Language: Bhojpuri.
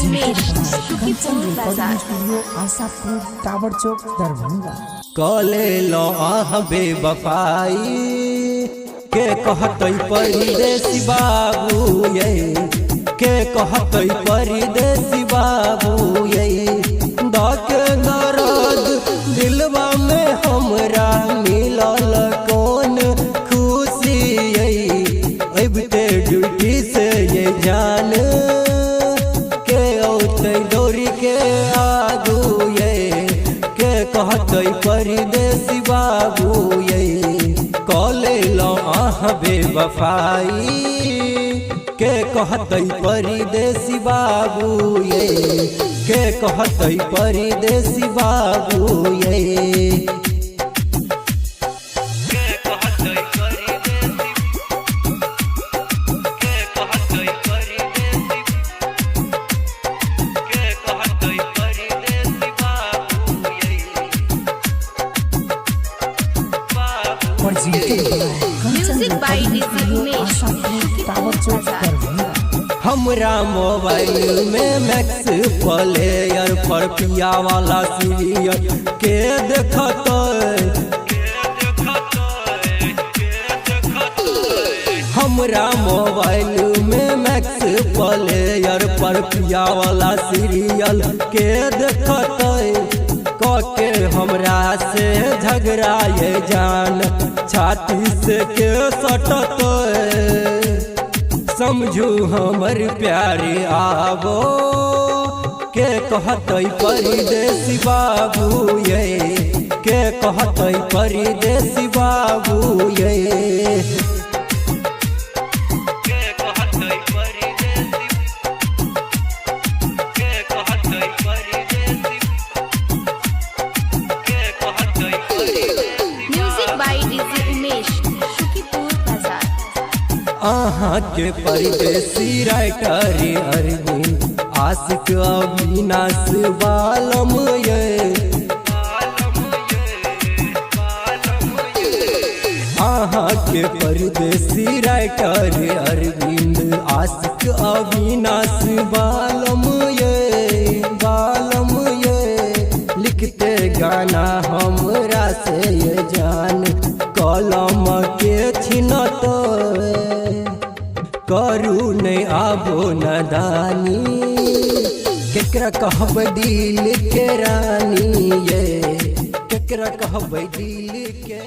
उमेश शुकीपुर बाजार आशापुर टावर चौक दरभंगा। कले लो बेवफाई के कहते परदेसी बाबू ये के कहते परदेसी बाबू ये दाके दर्द दिलवा में हमरा मिलल कौन खुशी ये अबते ड्यूटी से ये जान के औते दौड़ी के आगू ये के कहते परदेसी बाबू ये कले लो बेवफाई के कहते परदेसी बाबू ये के कहते परदेसी बाबू ये music by DJ Umesh tower Chowk Darbhanga. हमरा मोबाइल में मैक्स प्लेयर पर पिया वाला सीरियल के देखत हमरा मोबाइल में मैक्स प्लेयर पर पिया वाला सीरियल के देखत के हमरा से झगड़ा ये जान छाती से के सटत समझू हमर प्यारे आवो के कहते परदेसी बाबू ये के कहते परदेसी बाबू ये music by DJ Umesh Shukipur बाजार आहाँ के परदेसी राइटर अरविंद आशिक अविनाश बालम ये आहाँ के परदेसी राइटर अरविंद आशिक अविनाश बालम ये लिखते गाना हमरा से ये जान कलम के छिनत करू नहीं आबो नदानी केकरा कहब दिल के रानी ये केकरा कहब दिल के